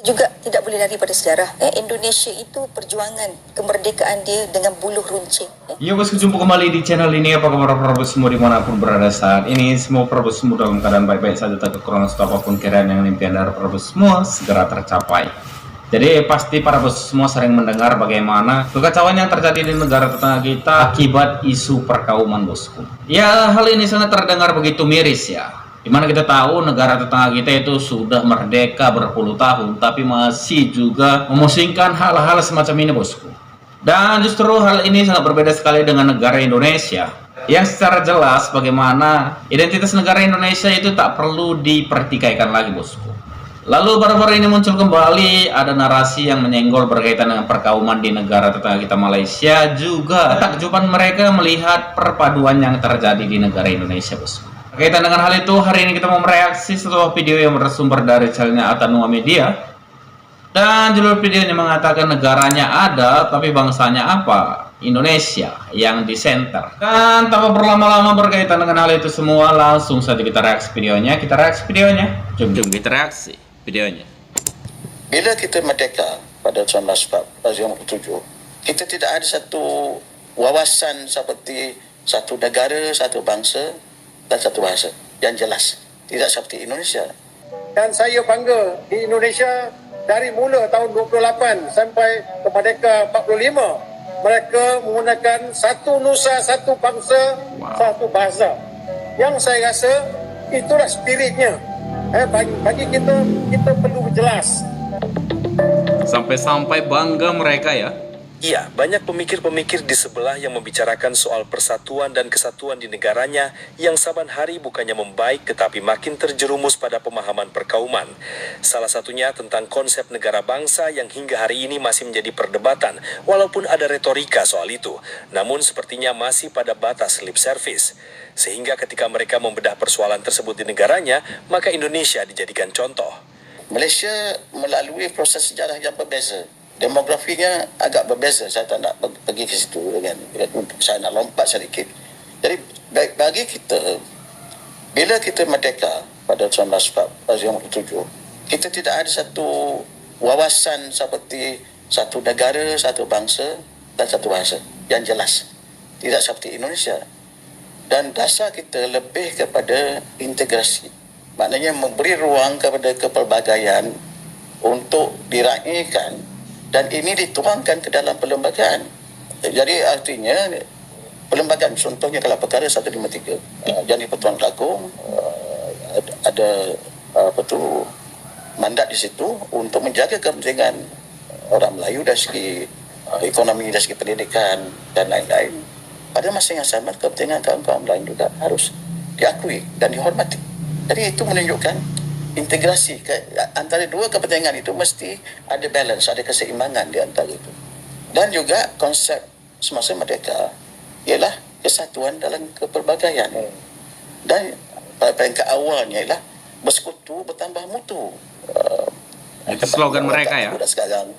juga tidak boleh lari pada sejarah. Indonesia itu perjuangan kemerdekaan dia dengan buluh runcing. Ya bosku, jumpa kembali di channel ini. Apa kabar para bos semua dimanapun berada saat ini? Semua para bos semua dalam keadaan baik-baik saja, tak kekurangan apapun kiraan yang impian dari para bos semua segera tercapai. Jadi pasti para bos semua sering mendengar bagaimana kekacauan yang terjadi di negara tetangga kita akibat isu perkauman bosku. Ya, hal ini sangat terdengar begitu miris ya. Dimana kita tahu negara tetangga kita itu sudah merdeka berpuluh tahun, tapi masih juga memusingkan hal-hal semacam ini bosku. Dan justru hal ini sangat berbeda sekali dengan negara Indonesia, yang secara jelas bagaimana identitas negara Indonesia itu tak perlu dipertikaikan lagi bosku. Lalu baru-baru ini muncul kembali ada narasi yang menyenggol berkaitan dengan perkauman di negara tetangga kita Malaysia, juga ketakjuban mereka melihat perpaduan yang terjadi di negara Indonesia bosku. Berkaitan dengan hal itu, hari ini kita mau mereaksi sebuah video yang bersumber dari channelnya Atanua Media. Dan judul videonya mengatakan negaranya ada, tapi bangsanya apa? Indonesia yang di center. Dan tanpa berlama-lama berkaitan dengan hal itu semua, langsung saja kita reaksi videonya. Jom kita reaksi videonya. Bila kita merdeka pada 1947, kita tidak ada satu wawasan seperti satu negara, satu bangsa dan satu bahasa yang jelas. Tidak seperti Indonesia. Dan saya bangga di Indonesia dari mula tahun 28 sampai ke Merdeka 45, mereka menggunakan satu nusa, satu bangsa, satu bahasa. Yang saya rasa itulah spiritnya. Bagi kita perlu jelas. Sampai-sampai bangga mereka ya. Iya, banyak pemikir-pemikir di sebelah yang membicarakan soal persatuan dan kesatuan di negaranya yang saban hari bukannya membaik tetapi makin terjerumus pada pemahaman perkauman. Salah satunya tentang konsep negara bangsa yang hingga hari ini masih menjadi perdebatan walaupun ada retorika soal itu. Namun sepertinya masih pada batas lip service. Sehingga ketika mereka membedah persoalan tersebut di negaranya, maka Indonesia dijadikan contoh. Malaysia melalui proses sejarah yang berbeza. Demografinya agak berbeza. Saya tak nak pergi ke situ dengan saya nak lompat sedikit. Jadi bagi kita, bila kita merdeka pada 1947, kita tidak ada satu wawasan seperti satu negara, satu bangsa dan satu bahasa yang jelas. Tidak seperti Indonesia. Dan dasar kita lebih kepada integrasi. Maknanya memberi ruang kepada kepelbagaian untuk diraihkan. Dan ini dituangkan ke dalam perlembagaan. Jadi artinya perlembagaan, contohnya kalau perkara 153 Jadi Pertuan Kelakong ada mandat di situ untuk menjaga kepentingan orang Melayu dari segi ekonomi, dari segi pendidikan dan lain-lain. Pada masa yang sama kepentingan kaum-kaum lain juga harus diakui dan dihormati. Jadi itu menunjukkan integrasi antara dua kepentingan itu mesti ada balance, ada keseimbangan di antara itu. Dan juga konsep semasa merdeka ialah kesatuan dalam kepelbagaian. Dan pada peringkat awalnya ialah bersekutu bertambah mutu. Itu slogan mereka ya. Sekarang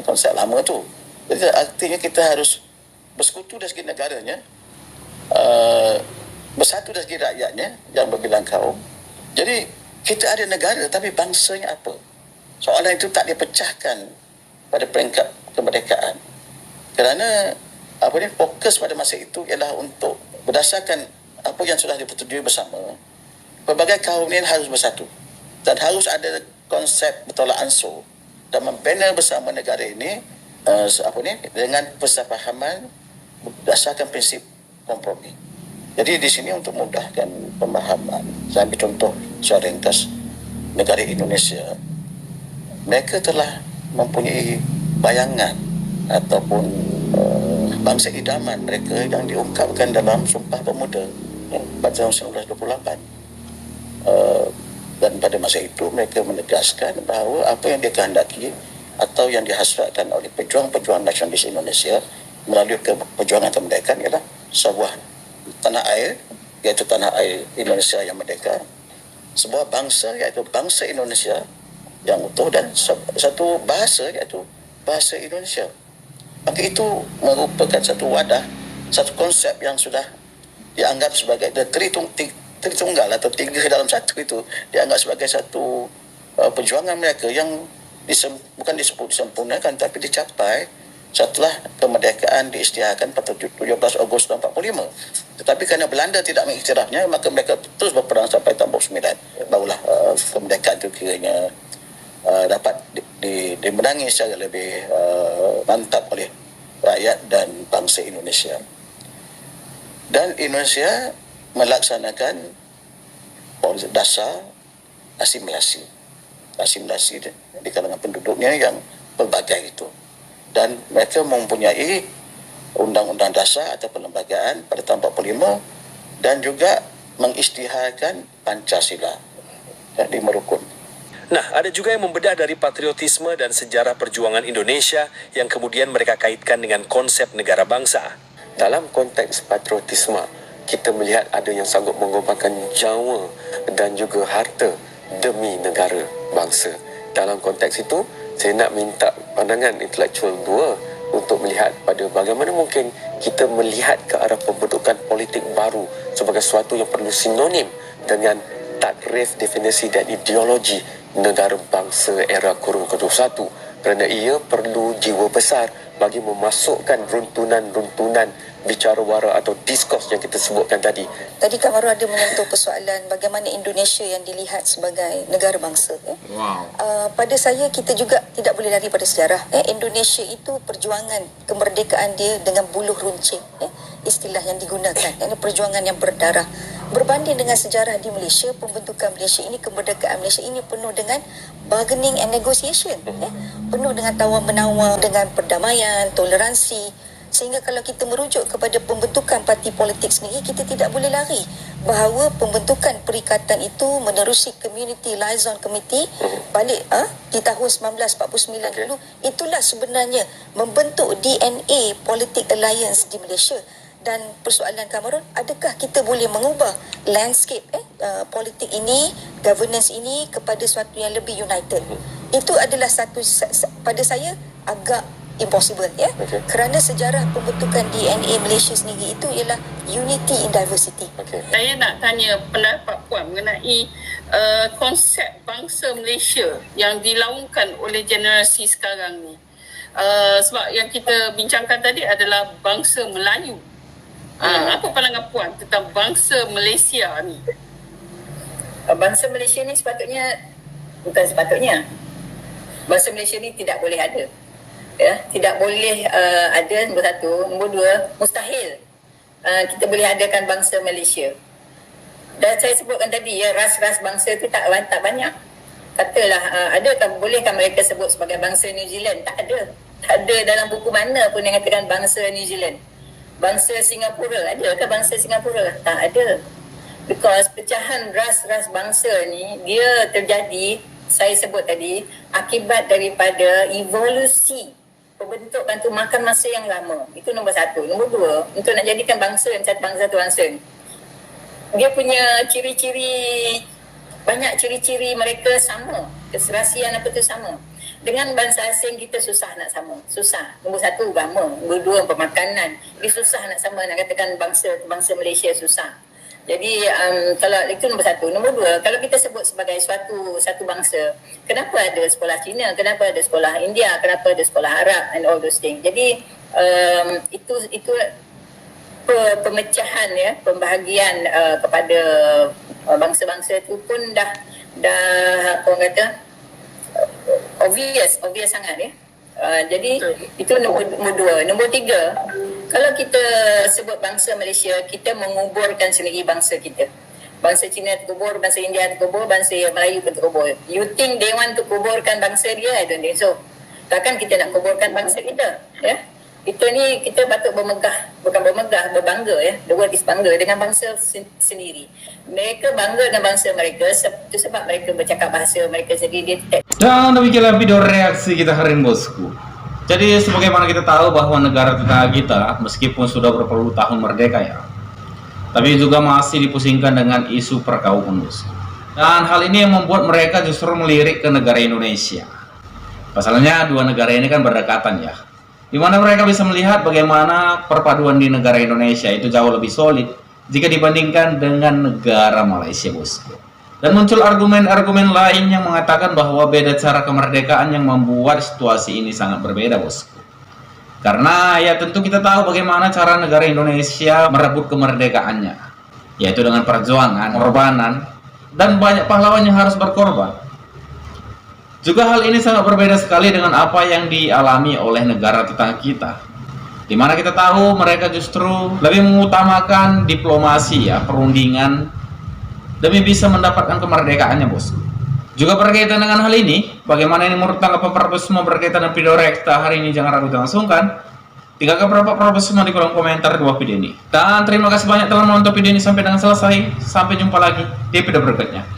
konsep lama tu. Jadi artinya kita harus bersekutu dari segi negaranya, bersatu dari segi rakyatnya yang berbilang kaum. Jadi kita ada negara tapi bangsanya apa? Soalan itu tak dipecahkan pada peringkat kemerdekaan. Kerana fokus pada masa itu ialah untuk berdasarkan apa yang sudah dipersetujui bersama. Pelbagai kaum ini harus bersatu dan harus ada konsep bertolak ansur dan membina bersama negara ini dengan persefahaman berdasarkan prinsip kompromi. Jadi di sini untuk memudahkan pemahaman, saya ambil contoh secara ringkas negara Indonesia. Mereka telah mempunyai bayangan ataupun bangsa idaman mereka yang diungkapkan dalam Sumpah Pemuda pada tahun 1928. Dan pada masa itu mereka menegaskan bahawa apa yang dia kehendaki atau yang dihasratkan oleh pejuang-pejuang nasionalis Indonesia melalui perjuangan kemerdekaan ialah sebuah tanah air, iaitu tanah air Indonesia yang merdeka, sebuah bangsa iaitu bangsa Indonesia yang utuh, dan satu bahasa iaitu bahasa Indonesia. Maka itu merupakan satu wadah, satu konsep yang sudah dianggap sebagai tritunggal atau tiga dalam satu, itu dianggap sebagai satu perjuangan mereka yang bukan disebut disempurnakan, tapi dicapai setelah kemerdekaan diisytiharkan pada 17 Ogos 1945. Tetapi kerana Belanda tidak mengiktirafnya, maka mereka terus berperang sampai tahun 1949. Barulah kemerdekaan itu kiranya dapat dimenangi secara lebih mantap oleh rakyat dan bangsa Indonesia. Dan Indonesia melaksanakan polisi dasar asimilasi di kalangan penduduknya yang pelbagai itu. Dan mereka mempunyai undang-undang dasar atau perlembagaan pada tahun 45 dan juga mengisytiharkan Pancasila, 5 rukun. Nah, ada juga yang membedah dari patriotisme dan sejarah perjuangan Indonesia yang kemudian mereka kaitkan dengan konsep negara bangsa. Dalam konteks patriotisme, kita melihat ada yang sanggup mengorbankan nyawa dan juga harta demi negara bangsa. Dalam konteks itu, saya nak minta pandangan intelektual dua untuk melihat pada bagaimana mungkin kita melihat ke arah pembentukan politik baru sebagai sesuatu yang perlu sinonim dengan takrif definisi dan ideologi negara bangsa era kurun ke-21, kerana ia perlu jiwa besar bagi memasukkan runtunan-runtunan bicara wara atau diskurs yang kita sebutkan tadi. Tadi Kak Maru ada menyentuh persoalan bagaimana Indonesia yang dilihat sebagai negara bangsa. Wow. Pada saya, kita juga tidak boleh lari pada sejarah. Indonesia itu perjuangan kemerdekaan dia dengan buluh runcing. Istilah yang digunakan. Ini perjuangan yang berdarah. Berbanding dengan sejarah di Malaysia, pembentukan Malaysia ini, kemerdekaan Malaysia ini penuh dengan bargaining and negotiation. Penuh dengan tawar-menawar, dengan perdamaian, toleransi. Sehingga kalau kita merujuk kepada pembentukan parti politik sendiri, kita tidak boleh lari bahawa pembentukan perikatan itu menerusi Community Liaison Committee balik di tahun 1949 dulu. Itulah sebenarnya membentuk DNA Politik Alliance di Malaysia. Dan persoalan Kamarun, adakah kita boleh mengubah landscape politik ini, governance ini kepada sesuatu yang lebih united? Itu adalah satu, pada saya, agak impossible, Okay. Kerana sejarah pembentukan DNA Malaysia sendiri itu ialah unity in diversity. Saya nak tanya pendapat Puan mengenai konsep bangsa Malaysia yang dilaungkan oleh generasi sekarang ni. Sebab yang kita bincangkan tadi adalah bangsa Melayu. Apa pandangan Puan tentang bangsa Malaysia ni? Bangsa Malaysia ni bukan sepatutnya. Bangsa Malaysia ni tidak boleh ada. Tidak boleh ada, nombor satu. Nombor dua, mustahil kita boleh adakan bangsa Malaysia. Dan saya sebutkan tadi, ras-ras bangsa tu tak banyak. Katalah, bolehkah mereka sebut sebagai bangsa New Zealand? Tak ada. Tak ada dalam buku mana pun yang katakan bangsa New Zealand. Bangsa Singapura, adakah bangsa Singapura? Tak ada. Because pecahan ras-ras bangsa ni, dia terjadi, saya sebut tadi, akibat daripada evolusi pembentukan tu makan masa yang lama. Itu nombor satu. Nombor dua, untuk nak jadikan bangsa yang satu bangsa ni, dia punya ciri-ciri, banyak ciri-ciri mereka sama. Keserasian apa tu sama. Dengan bangsa asing kita susah nak sama. Susah. Nombor satu, agama. Nombor dua, pemakanan. Dia susah nak sama, nak katakan bangsa Malaysia susah. Jadi kalau itu nombor satu. Nombor dua, kalau kita sebut sebagai satu bangsa, kenapa ada sekolah Cina, kenapa ada sekolah India, kenapa ada sekolah Arab and all those things. Jadi itu pemecahan pembahagian kepada bangsa-bangsa itu pun dah orang kata obvious sangat jadi itu nombor dua. Nombor tiga, kalau kita sebut bangsa Malaysia, kita menguburkan sendiri bangsa kita. Bangsa Cina terkubur, bangsa India terkubur, bangsa Melayu pun terkubur. You think they want to kuburkan bangsa dia? I don't think so. Takkan kita nak kuburkan bangsa kita, Kita ni, kita patut berbangga, the word is bangga dengan bangsa sendiri. Mereka bangga dengan bangsa mereka, itu sebab mereka bercakap bahasa mereka sendiri. Dan demikianlah video reaksi kita hari ini, bosku. Jadi sebagaimana kita tahu bahwa negara tetangga kita, meskipun sudah berpuluh tahun merdeka tapi juga masih dipusingkan dengan isu perkauman, bosku. Dan hal ini yang membuat mereka justru melirik ke negara Indonesia. Pasalnya dua negara ini kan berdekatan di mana mereka bisa melihat bagaimana perpaduan di negara Indonesia itu jauh lebih solid jika dibandingkan dengan negara Malaysia, bosku. Dan muncul argumen-argumen lain yang mengatakan bahwa beda cara kemerdekaan yang membuat situasi ini sangat berbeda, bosku. Karena ya tentu kita tahu bagaimana cara negara Indonesia merebut kemerdekaannya, yaitu dengan perjuangan, pengorbanan, dan banyak pahlawan yang harus berkorban. Juga hal ini sangat berbeda sekali dengan apa yang dialami oleh negara tetangga kita, di mana kita tahu mereka justru lebih mengutamakan diplomasi, ya, perundingan, demi bisa mendapatkan kemerdekaannya, bos. Juga berkaitan dengan hal ini, bagaimana ini menurut tanggapan Prabowo semua berkaitan dengan video rekta hari ini? Jangan ragu, jangan sungkan. Tinggalkan pendapat Prabowo semua di kolom komentar di bawah video ini. Dan terima kasih banyak telah menonton video ini sampai dengan selesai. Sampai jumpa lagi di video berikutnya.